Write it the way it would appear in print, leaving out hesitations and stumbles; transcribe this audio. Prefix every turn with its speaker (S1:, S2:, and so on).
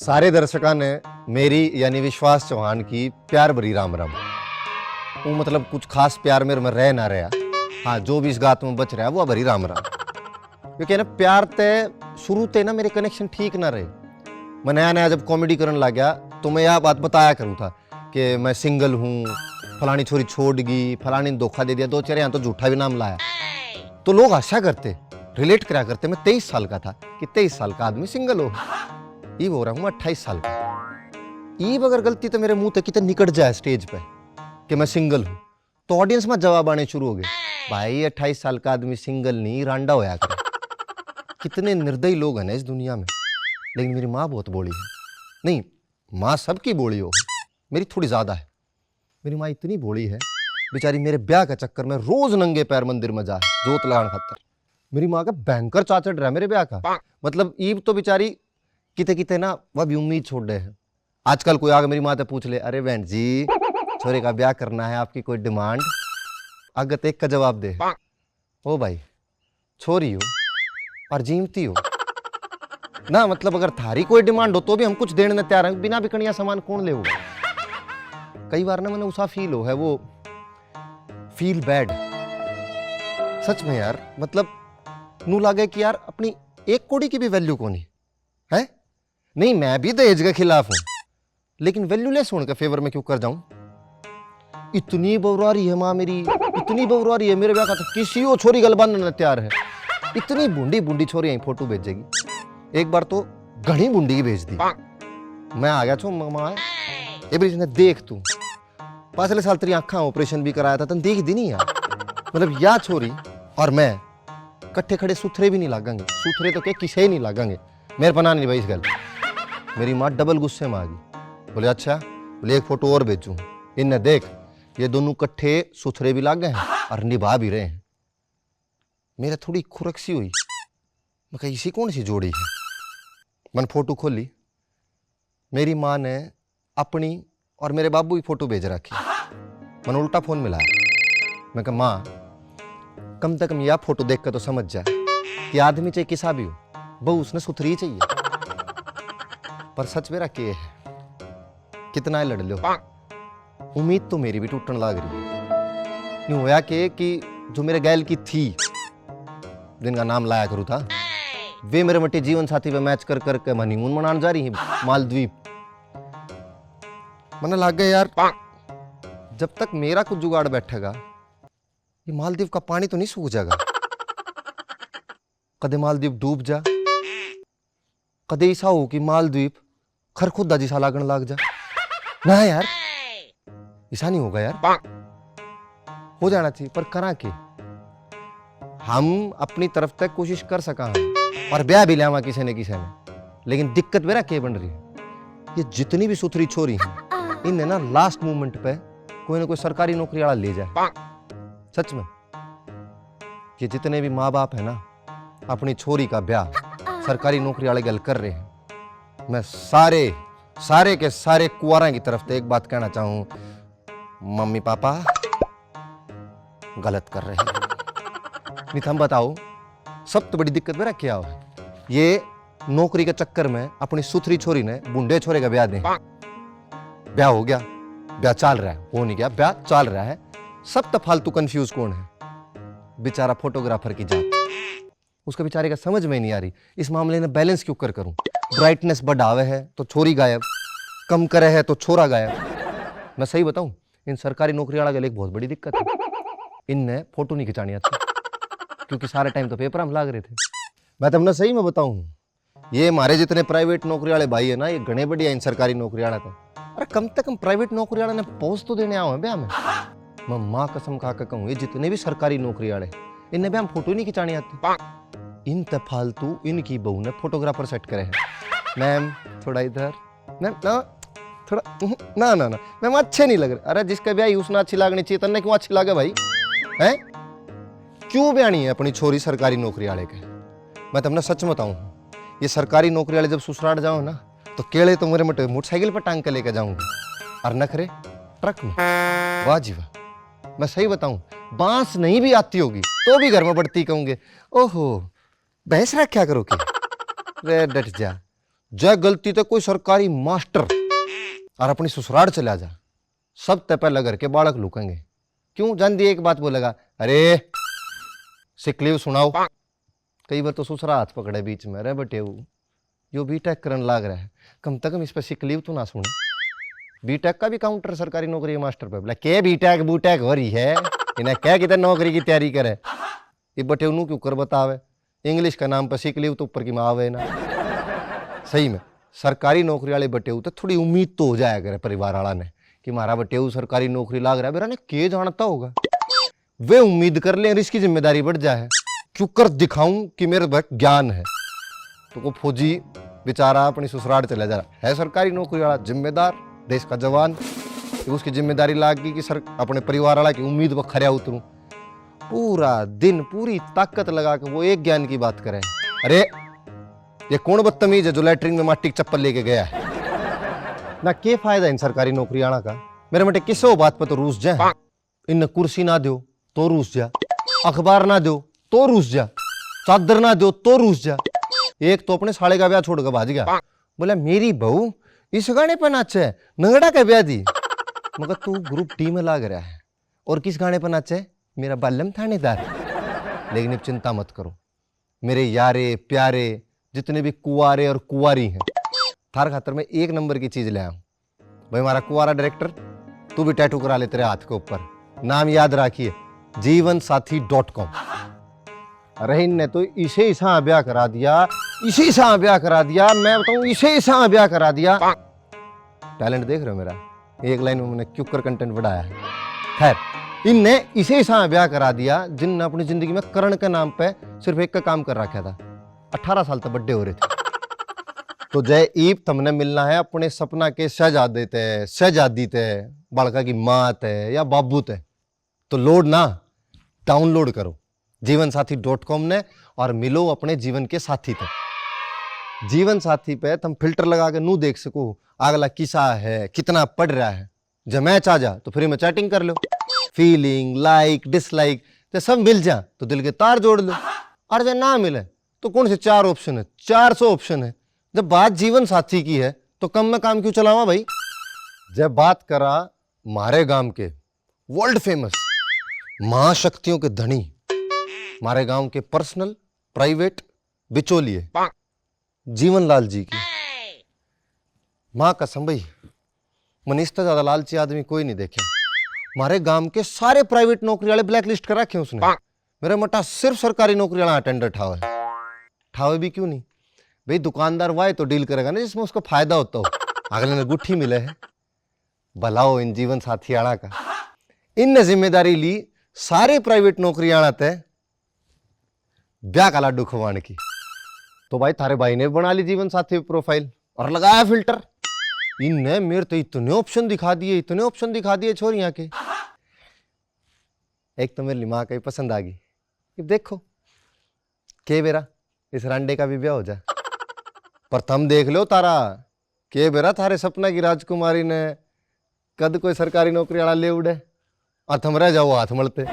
S1: सारे दर्शकों ने मेरी यानी विश्वास चौहान की प्यार भरी राम राम। वो मतलब कुछ खास प्यार मेरे में रह ना रहा। हाँ, जो भी इस गात में बच रहा है वो भरी राम राम। क्योंकि ना प्यार ते शुरू ते ना मेरे कनेक्शन ठीक ना रहे। मैं नया नया जब कॉमेडी करने लग गया तो मैं यह बात बताया करूँ था कि मैं सिंगल हूँ, फलानी छोरी छोड़ गई, फलानी ने धोखा दे दिया, दो चार यहाँ तो झूठा भी नाम लाया। तो लोग आशा करते, रिलेट करा करते। मैं 23 साल का था कि 23 साल का आदमी सिंगल हो। ये हो रहा हूँ 28 साल का। ये अगर गलती तो मेरे मुंह तक कितने निकट जाए स्टेज पे कि मैं सिंगल हूँ तो ऑडियंस में जवाब आने शुरू हो गए, भाई 28 साल का आदमी सिंगल नहीं रांडा होया करे। कितने निर्दयी लोग हैं ना इस दुनिया में। लेकिन मेरी माँ बहुत बोली है। नहीं, माँ सबकी बोली हो, मेरी थोड़ी ज्यादा है। मेरी माँ इतनी बोली है, बेचारी मेरे ब्याह के चक्कर में रोज नंगे पैर मंदिर में जाए जोत लगाने खातर। मेरी माँ का भयंकर चाचड़ रहा है मेरे ब्याह का। मतलब ईब तो बेचारी किते किते ना वह भी उम्मीद छोड़ रहे हैं। आजकल कोई आगे मेरी माँ से पूछ ले, अरे बहन जी छोरे का ब्याह करना है, आपकी कोई डिमांड? अगत एक का जवाब दे, ओ भाई छोरी हो और जीमती हो ना। मतलब अगर थारी कोई डिमांड हो तो भी हम कुछ देने में तैयार हैं, बिना बिकनिया सामान कौन ले होगा। कई बार ना मैंने उसा फील हो है, वो फील बैड सच में यार। मतलब नू लागे कि यार अपनी एक कोड़ी की भी वैल्यू कौन है। नहीं, मैं भी दहेज के खिलाफ हूं, लेकिन वैल्यूलेस होने के फेवर में क्यों कर जाऊं। इतनी बवरारी है माँ मेरी, इतनी बवरारी है, मेरे ब्याह का तो किसी और छोरी गल बांधने तैयार है। इतनी बूंदी बूंदी छोरी यहीं फोटो भेजेगी। एक बार तो घनी बूंदी की भेज दी। मैं आ गया छो मामा ने देख तू पाछले साल तेरी आंखा ऑपरेशन भी कराया था, तन देख दी नहीं यार। मतलब या छोरी और मैं कट्ठे खड़े सुथरे भी नहीं लागेंगे। सुथरे तो क्या किसे ही नहीं लागेंगे, मेरे पना नहीं भाई इस गल। मेरी माँ डबल गुस्से में आ गई, बोले अच्छा, बोले एक फोटो और भेजूं, इन्हें देख ये दोनों कट्ठे सुथरे भी लागे हैं और निभा भी रहे हैं। मेरा थोड़ी खुरक सी हुई, मैं कहा इसी कौन सी जोड़ी है। मैंने फोटो खोली, मेरी माँ ने अपनी और मेरे बाबू की फोटो भेज रखी। मैंने उल्टा फोन मिलाया, मैं कहा माँ कम से कम यह फोटो देख कर तो समझ जाए कि आदमी चाहे किसा भी हो, बहु उसने सुथरी चाहिए। पर सच मेरा के है, कितना ही लड़ लो, उम्मीद तो मेरी भी टूटने लग रही है। यूं होया कि जो मेरे गैल की थी जिनका नाम लाया करूँ था, वे मेरे मट्टी जीवन साथी पे मैच कर कर के हनीमून मनाने जा रही है मालदीव। मैंने लग गया यार जब तक मेरा कुछ जुगाड़ बैठेगा ये मालदीव का पानी तो नहीं सूख जाएगा। कदे मालदीव डूब जा, कदे ऐसा हो कि मालदीप खरखुदा जिसा लागण लाग जा। ना यार ऐसा नहीं होगा यार, हो जाना चाहिए। पर करा के हम अपनी तरफ तक कोशिश कर सका और ब्याह भी लिया किसी ने किसी ने। लेकिन दिक्कत मेरा क्या बन रही है, ये जितनी भी सुथरी छोरी हैं इन्हें ना लास्ट मोमेंट पे कोई ना कोई सरकारी नौकरी वाला ले जाए। सच में ये जितने भी माँ बाप है ना अपनी छोरी का ब्याह सरकारी नौकरी वाले गल कर रहे हैं, मैं सारे के सारे कुंवारा की तरफ से एक बात कहना चाहूं, मम्मी पापा गलत कर रहे हैं। नहीं तो हम बताओ सब तो बड़ी दिक्कत मेरा क्या हो, ये नौकरी के चक्कर में अपनी सुथरी छोरी ने बूढ़े छोरे का ब्याह दे। ब्याह हो गया, ब्याह चल रहा है, हो नहीं गया, ब्याह चल रहा है। सब तो फालतू कंफ्यूज कौन है, बेचारा फोटोग्राफर की जात। उसका बेचारे का समझ में नहीं आ रही इस मामले में बैलेंस क्यों कर करूं। ब्राइटनेस बढ़ावे है तो छोरी गायब, कम करे है तो छोरा गायब। मैं सही बताऊं, इन सरकारी नौकरी वाला गले एक बहुत बड़ी दिक्कत है, इनने फोटो नहीं खिंचानी आती क्योंकि सारे टाइम तो पेपर हम लाग रहे थे। मैं तुमने सही में बताऊं, ये हमारे जितने प्राइवेट नौकरी वाले भाई है ना ये घने बढ़िया इन सरकारी नौकरी वाला था। अरे कम से कम प्राइवेट नौकरी वाले ने पोस्ट तो देने आओ है ब्याह में। मैं माँ कसम खा कर कहूँ, ये जितने भी सरकारी नौकरी वाले इन्हें भी हम फोटो नहीं खिंचानी आती। इन फालतू इनकी बहू ने फोटोग्राफर सेट करे हैं। मैम थोड़ा इधर, मैम ना थोड़ा ना ना ना मैम अच्छे नहीं लग रहे। अरे जिसका ब्याह उसने अच्छी लागनी चाहिए, तन्ने क्यों अच्छी लागे भाई हैं? क्यों ब्यानी है अपनी छोरी सरकारी नौकरी वाले के। मैं तुमने सच बताऊं, ये सरकारी नौकरी वाले जब ससुराल जाओ ना तो केले तो मेरे मोटरसाइकिल पर टांग के लेके जाऊंगी और नखरे ट्रक में। वाह जी वाह, मैं सही बताऊं बांस नहीं भी आती होगी तो भी घर में बढ़ती कहूंगे, ओहो भैंस रख क्या करो कि रे डट जा, जय गलती तो कोई सरकारी मास्टर और अपनी ससुराल चला जा, सब ते पहले घर के बालक लुकेंगे। क्यों? जान दिए एक बात बोलेगा, अरे सिक लीव सुनाओ। कई बार तो ससुरा हाथ पकड़े बीच में, अरे बटे यो बीटेक करने लाग रहा है, कम से कम इस पर सिक लीव तो ना सुने। बीटेक का भी काउंटर सरकारी नौकरी मास्टर पे बोला, के बीटेक बूटेक हो रही है, इन्हें क्या कितने नौकरी की तैयारी करे, ये बटे उन्हों क्यों कर बतावे, इंग्लिश का नाम पर सिक लीव तो ऊपर की में आवे ना। सही में सरकारी नौकरी वाले बटेऊ तो थोड़ी उम्मीद तो हो जाया करे परिवार वाला ने कि मारा बटेऊ सरकारी नौकरी लाग रहा है, बेरा ने के जानता होगा, वे उम्मीद कर ले, इसकी जिम्मेदारी बढ़ जाए, क्यों कर दिखाऊं कि मेरे पास ज्ञान है। तो वो फौजी बेचारा अपनी ससुराल चला जा रहा है, सरकारी नौकरी वाला जिम्मेदार देश का जवान, उसकी जिम्मेदारी लाग गई कि सर अपने परिवार वाला की उम्मीद पर खरिया उतरूं। पूरा दिन पूरी ताकत लगा के वो एक ज्ञान की बात करे, अरे ये कौन बदतमीज है जो लैटरिन में माटी की चप्पल लेके गया है ना, क्या फायदा इन सरकारी नौकरी आना का, मेरे मटे किसी बात पर तो रूस जाए, इन कुर्सी ना दो तो रूस जा, अखबार ना दो तो रूस जा, चादर ना दो तो रूस जा। एक तो अपने साले का ब्याह छोड़ कर भाज गया, बोला मेरी बहू इस गाने पर नाचे, नंगड़ा का ब्याह दी, मगर तू ग्रुप डी में लाग रहा है और किस गाने पर नाचे, मेरा बालम थानेदार। लेकिन अब चिंता मत करो मेरे यारे प्यारे जितने भी कुआरे और कुआरी हैं, थार खातर में एक नंबर की चीज ले आऊं। भाई हमारा कुआरा डायरेक्टर, तू भी टैटू करा ले तेरे हाथ के ऊपर, नाम याद रखिए जीवनसाथी.com। अरे इनने तो इसे इसा ब्याह करा दिया, इसे इसा ब्याह करा दिया, मैं बताऊं इसे इसा ब्याह करा दिया। टैलेंट देख रहे हो मेरा, एक लाइन में मैंने क्यों कर कंटेंट बढ़ाया है। खैर इनने इसे इसा ब्याह करा दिया जिनने अपनी जिंदगी में करण के नाम पे सिर्फ एक का काम कर रखा था, 18 साल तक बड्डे हो रहे थे। तो जय ईब तुमने मिलना है अपने सपना के शहजादे थे, शहजादी थे, बालका की माँ थे या बाबू थे, तो लोड ना डाउनलोड करो जीवनसाथी.com ने और मिलो अपने जीवन के साथी थे। जीवन साथी पे तुम फिल्टर लगा के नू देख सको अगला किसा है, कितना पढ़ रहा है। जब मैच आ जा तो फ्री में चैटिंग कर लो, फीलिंग लाइक डिसलाइक तो सब मिल जा तो दिल के तार जोड़ लो, और जब ना मिले तो कौन से 4 ऑप्शन है, 400 ऑप्शन है। जब बात जीवन साथी की है तो कम में काम क्यों चलावा भाई। जब बात करा मारे गांव के वर्ल्ड फेमस महाशक्तियों के धनी, मारे गांव के पर्सनल प्राइवेट बिचौलिए जीवनलाल जी की, मां कसम भाई मैंने इससे ज्यादा लालची आदमी कोई नहीं देखे। हमारे गांव के सारे प्राइवेट नौकरी वाले ब्लैक लिस्ट कर रखे उसने, मेरा मटा सिर्फ सरकारी नौकरी वाला अटेंडर ठावे। ठावे भी क्यों नहीं भाई, दुकानदार वाए तो डील करेगा ना जिसमें उसको फायदा होता हो। अगले ने गुट्ठी मिले है भलाओ इन जीवन साथी आना का, इनने जिम्मेदारी ली सारे प्राइवेट नौकरी आना थे ब्याह का लाडू खवाने की। तो भाई थारे भाई ने बना ली जीवन साथी प्रोफाइल और लगाया फिल्टर। इनने मेरे तो इतने ऑप्शन दिखा दिए, इतने ऑप्शन दिखा दिए छोरियां के। एक तो मेरी माँ का ही पसंद आ गई, देखो के बेरा इस रांडे का भी ब्याह हो जाए। पर तुम देख लो तारा के बेरा थारे सपना की राजकुमारी ने कद कोई सरकारी नौकरी वाला ले उड़े और तुम रह जाओ हाथ मलते।